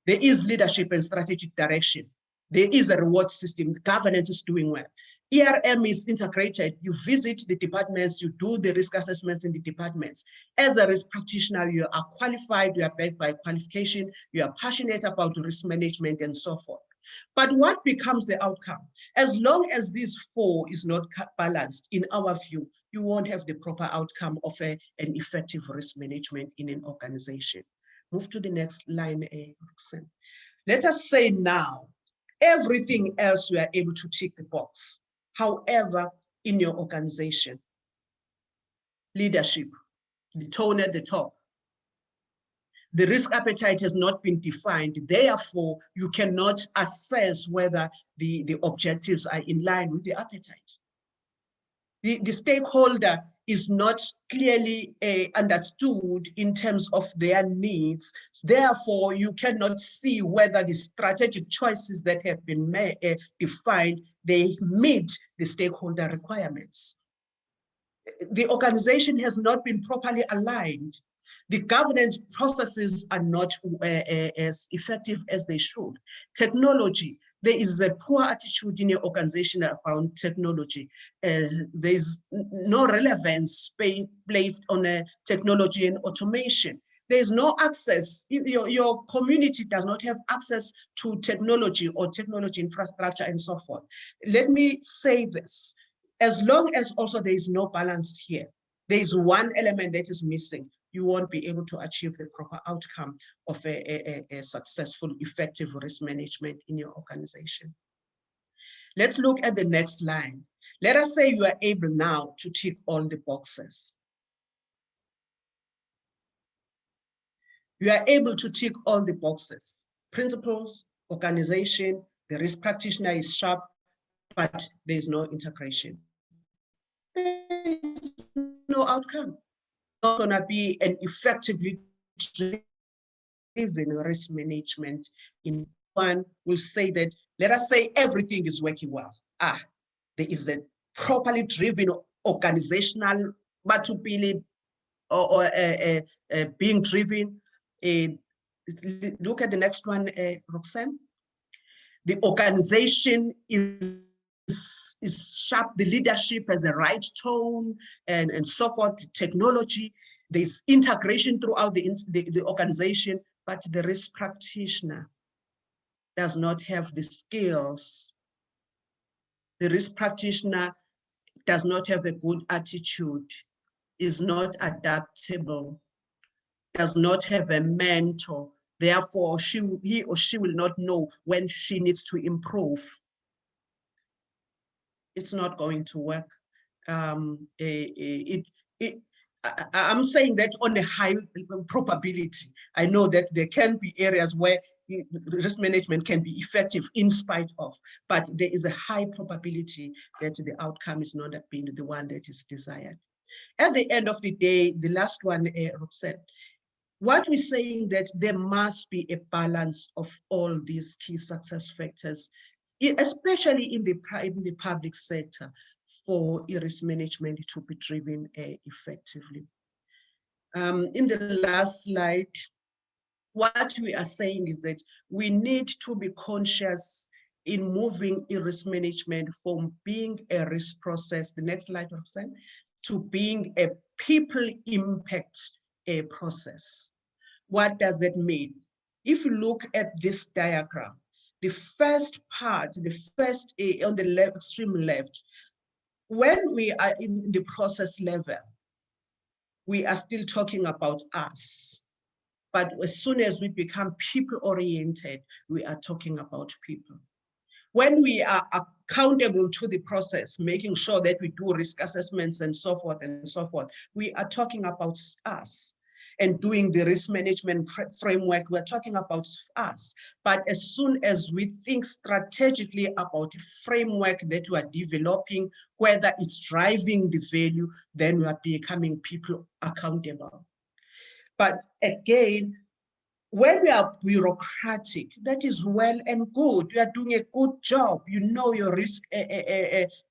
There is leadership and strategic direction. There is a reward system. Governance is doing well. ERM is integrated. You visit the departments, you do the risk assessments in the departments. As a risk practitioner, you are qualified, you are backed by qualification, you are passionate about risk management and so forth. But what becomes the outcome? As long as these 4 is not balanced, in our view, you won't have the proper outcome of an effective risk management in an organization. Move to the next line, Roxanne. Let us say now, everything else you are able to tick the box. However, in your organization, leadership, the tone at the top, the risk appetite has not been defined. Therefore, you cannot assess whether the objectives are in line with the appetite. The stakeholder is not clearly understood in terms of their needs. Therefore, you cannot see whether the strategic choices that have been defined, they meet the stakeholder requirements. The organization has not been properly aligned. The governance processes are not as effective as they should. Technology, there is a poor attitude in your organization around technology. There is no relevance placed on technology and automation. There is no access. Your community does not have access to technology or technology infrastructure and so forth. Let me say this. As long as also there is no balance here, there is one element that is missing, you won't be able to achieve the proper outcome of a successful, effective risk management in your organization. Let's look at the next line. Let us say you are able now to tick all the boxes. You are able to tick all the boxes. Principles, organization, the risk practitioner is sharp, but there is no integration. There is no outcome. Not going to be an effectively driven risk management. In one will say that, let us say everything is working well. There is a properly driven organizational batubili or being driven. Look at the next one, Roxanne. The organization is sharp, the leadership has the right tone and so forth, technology, there's integration throughout the organization, but the risk practitioner does not have the skills. The risk practitioner does not have a good attitude, is not adaptable, does not have a mentor. Therefore, he or she will not know when she needs to improve. It's not going to work. I'm saying that on a high probability. I know that there can be areas where risk management can be effective in spite of, but there is a high probability that the outcome is not being the one that is desired. At the end of the day, the last one, Roxanne, what we're saying that there must be a balance of all these key success factors, especially in the public sector, for risk management to be driven effectively. In the last slide, what we are saying is that we need to be conscious in moving risk management from being a risk process, the next slide, Roxanne, to being a people impact process. What does that mean? If you look at this diagram, the first part, the first on the left, extreme left, when we are in the process level, we are still talking about us. But as soon as we become people-oriented, we are talking about people. When we are accountable to the process, making sure that we do risk assessments and so forth, we are talking about us. And doing the risk management framework, we're talking about us. But as soon as we think strategically about the framework that we are developing, whether it's driving the value, then we are becoming people accountable. But again, when we are bureaucratic, that is well and good. You are doing a good job. You know your risk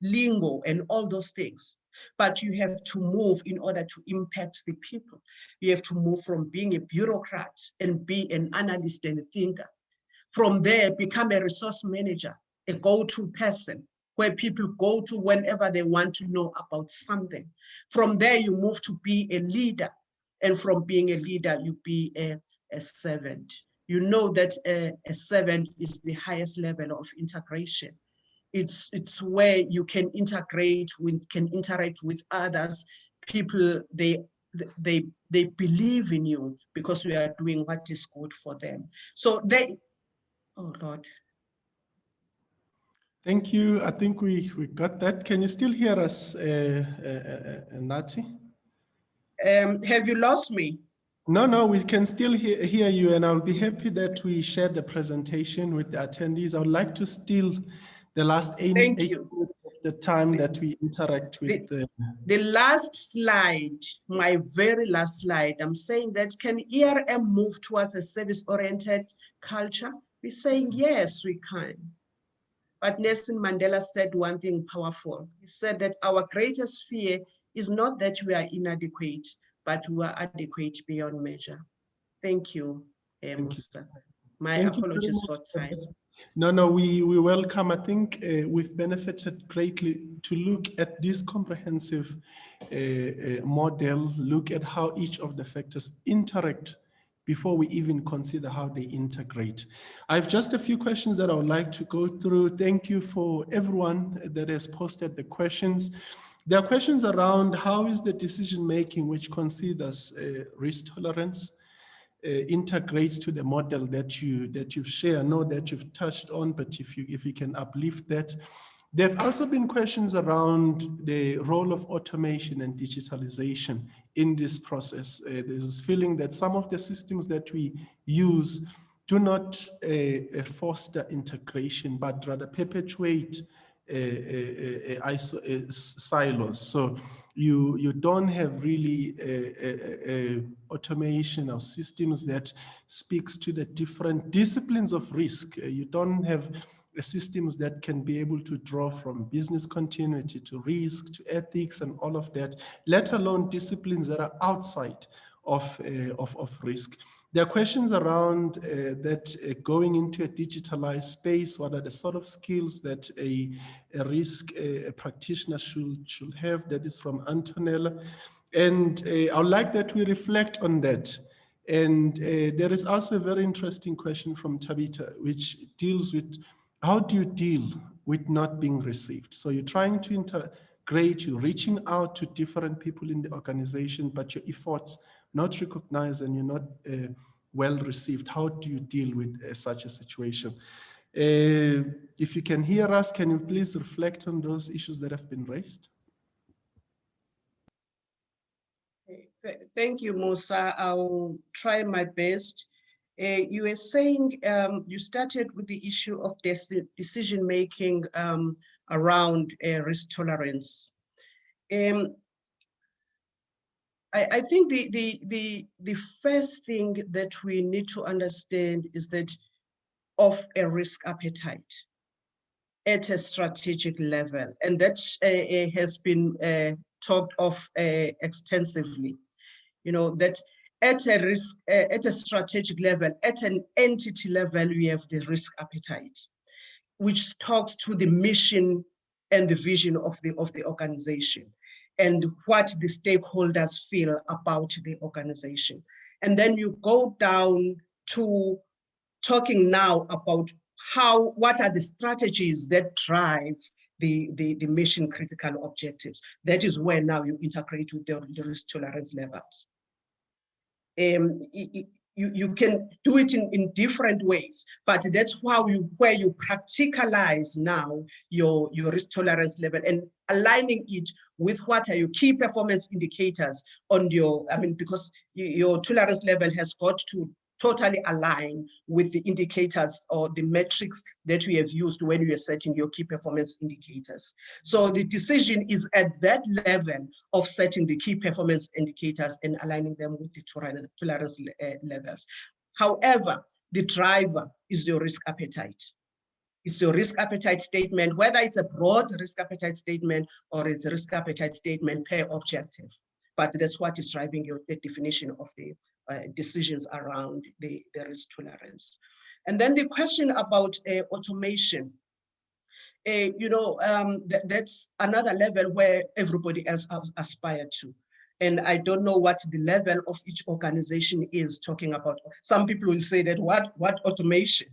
lingo and all those things. But you have to move in order to impact the people. You have to move from being a bureaucrat and be an analyst and a thinker. From there, become a resource manager, a go-to person where people go to whenever they want to know about something. From there, you move to be a leader. And from being a leader, you be a servant. You know that a servant is the highest level of integration. It's where you can integrate with, can interact with others. People, they believe in you because we are doing what is good for them. So they, oh Lord. Thank you. I think we got that. Can you still hear us, Nati? Have you lost me? No, we can still hear you, and I'll be happy that we share the presentation with the attendees. I would like to steal the last eight minutes of the time that we interact with the last slide, my very last slide, I'm saying that can IRM move towards a service-oriented culture? We're saying, yes, we can. But Nelson Mandela said one thing powerful. He said that our greatest fear is not that we are inadequate, but we are adequate beyond measure. Thank you, Musa. My apologies for time. No, we welcome. I think we've benefited greatly to look at this comprehensive model, look at how each of the factors interact before we even consider how they integrate. I have just a few questions that I would like to go through. Thank you for everyone that has posted the questions. There are questions around how is the decision-making which considers risk tolerance, integrates to the model that you've shared. I know that you've touched on, but if you can uplift that. There have also been questions around the role of automation and digitalization in this process. There's this feeling that some of the systems that we use do not foster integration, but rather perpetuate silos. So you don't have really automation of systems that speaks to the different disciplines of risk. You don't have systems that can be able to draw from business continuity to risk to ethics and all of that, let alone disciplines that are outside of risk. There are questions around that going into a digitalized space. What are the sort of skills that a risk practitioner should have? That is from Antonella. And I would like that we reflect on that. And there is also a very interesting question from Tabitha, which deals with how do you deal with not being received? So you're trying to integrate, you're reaching out to different people in the organization, but your efforts not recognized and you're not well received. How do you deal with such a situation? If you can hear us, can you please reflect on those issues that have been raised? Thank you, Musa. I'll try my best. You were saying you started with the issue of decision making around risk tolerance. I think the first thing that we need to understand is that of a risk appetite at a strategic level, and that has been talked of extensively. You know, that at a strategic level, at an entity level, we have the risk appetite, which talks to the mission and the vision of the organization and what the stakeholders feel about the organization. And then you go down to talking now about what are the strategies that drive the mission critical objectives. That is where now you integrate with the risk tolerance levels. You can do it in different ways, but that's where you practicalize now your risk tolerance level and aligning it with what are your key performance indicators on your, because your tolerance level has got to totally align with the indicators or the metrics that we have used when we are setting your key performance indicators. So the decision is at that level of setting the key performance indicators and aligning them with the tolerance levels. However, the driver is your risk appetite. It's your risk appetite statement, whether it's a broad risk appetite statement or it's a risk appetite statement per objective. But that's what is driving the definition of the decisions around the risk tolerance. And then the question about automation, that's another level where everybody else aspire to. And I don't know what the level of each organization is talking about. Some people will say that what automation,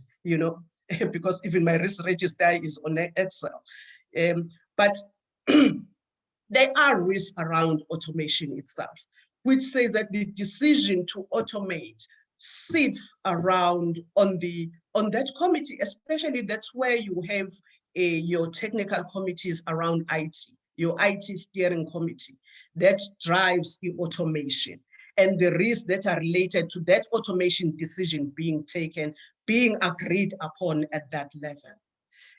because even my risk register is on Excel. But there are risks around automation itself, which says that the decision to automate sits around on that committee, especially that's where you have your technical committees around IT, your IT steering committee that drives the automation and the risks that are related to that automation decision being taken, being agreed upon at that level.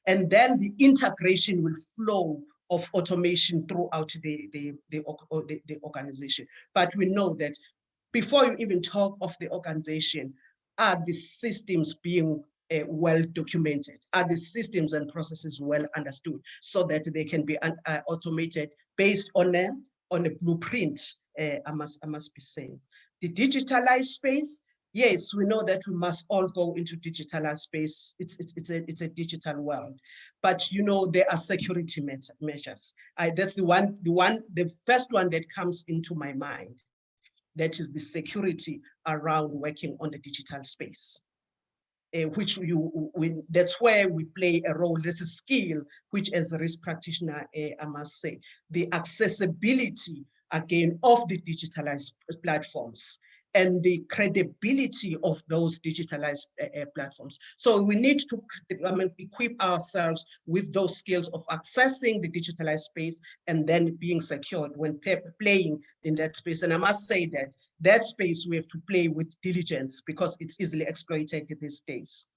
And then the integration will flow of automation throughout the organization. But we know that before you even talk of the organization, are the systems being well documented? Are the systems and processes well understood so that they can be automated based on a blueprint, I must be saying. The digitalized space, yes, we know that we must all go into digitalized space. It's a digital world, but there are security measures. That's the first one that comes into my mind. That is the security around working on the digital space, that's where we play a role. There's a skill, which as a risk practitioner, I must say, the accessibility again of the digitalized platforms and the credibility of those digitalized platforms. So we need to equip ourselves with those skills of accessing the digitalized space and then being secured when playing in that space. And I must say that space we have to play with diligence because it's easily exploited these days.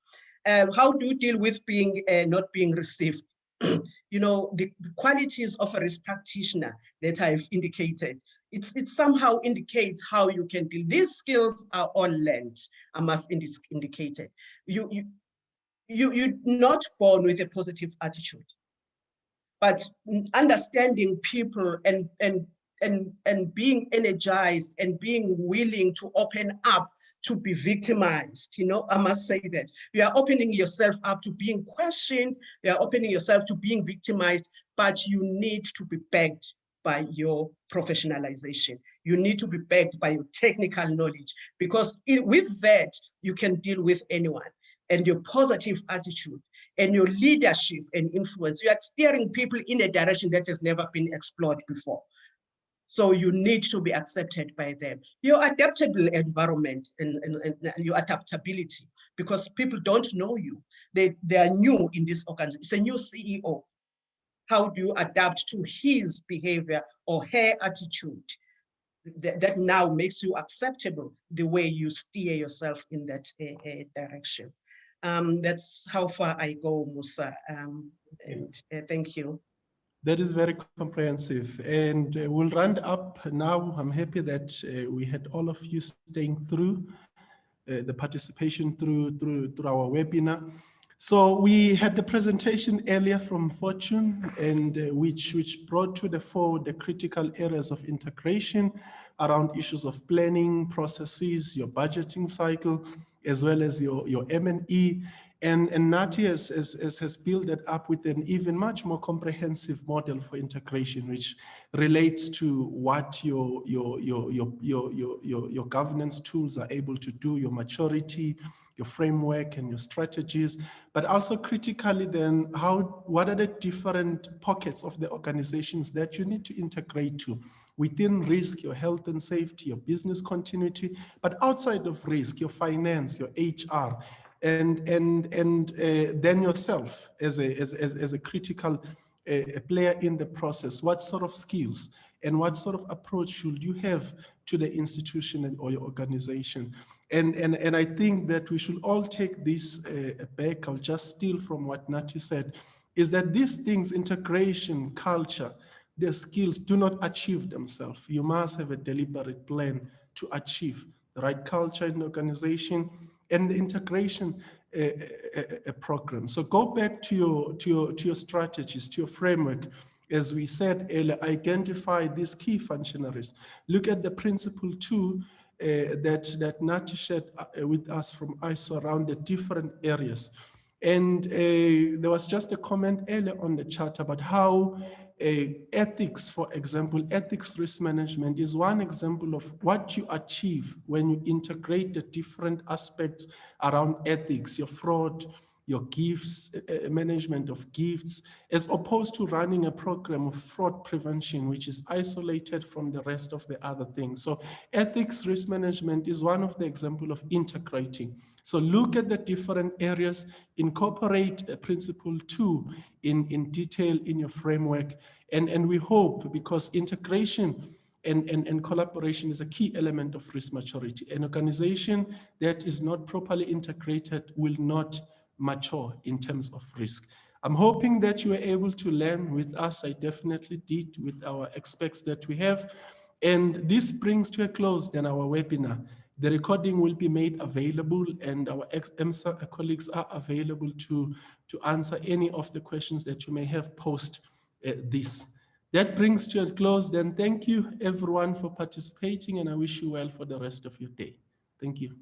How do you deal with being not being received? The qualities of a risk practitioner that I've indicated, it somehow indicates how you can deal. These skills are all learned, I must indicate it. You're not born with a positive attitude, but understanding people and being energized and being willing to open up to be victimized. I must say that you are opening yourself up to being questioned, you are opening yourself to being victimized, but you need to be backed by your professionalization. You need to be backed by your technical knowledge, because with that, you can deal with anyone. And your positive attitude and your leadership and influence, you are steering people in a direction that has never been explored before. So you need to be accepted by them. Your adaptable environment and your adaptability, because people don't know you. They are new in this organization. It's a new CEO. How do you adapt to his behavior or her attitude? that now makes you acceptable the way you steer yourself in that direction. That's how far I go, Musa. And thank you. That is very comprehensive, and we'll round up now. I'm happy that we had all of you staying through the participation through our webinar. So we had the presentation earlier from Fortune, and which brought to the fore the critical areas of integration around issues of planning, processes, your budgeting cycle, as well as your M&E. And Nati has built that up with an even much more comprehensive model for integration, which relates to what your governance tools are able to do, your maturity, your framework and your strategies, but also critically then what are the different pockets of the organizations that you need to integrate to within risk, your health and safety, your business continuity, but outside of risk, your finance, your HR, and then yourself as a critical player in the process. What sort of skills and what sort of approach should you have to the institution or your organization? And I think that we should all take this back. I'll just steal from what Nati said, is that these things, integration, culture, their skills do not achieve themselves. You must have a deliberate plan to achieve the right culture in the organization and the integration program. So go back to your strategies, to your framework. As we said earlier, identify these key functionaries. Look at the principle 2 that Nati shared with us from ISO around the different areas. And there was just a comment earlier on the chat about how ethics, for example, ethics risk management is one example of what you achieve when you integrate the different aspects around ethics, your fraud, your gifts, management of gifts, as opposed to running a program of fraud prevention, which is isolated from the rest of the other things. So ethics risk management is one of the examples of integrating. So look at the different areas, incorporate principle 2 in detail in your framework. And we hope, because integration and collaboration is a key element of risk maturity. An organization that is not properly integrated will not mature in terms of risk. I'm hoping that you were able to learn with us. I definitely did with our experts that we have. And this brings to a close then our webinar. The recording will be made available, and our IRMSA colleagues are available to answer any of the questions that you may have post this. That brings to a close then. Thank you everyone for participating, and I wish you well for the rest of your day. Thank you.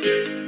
you.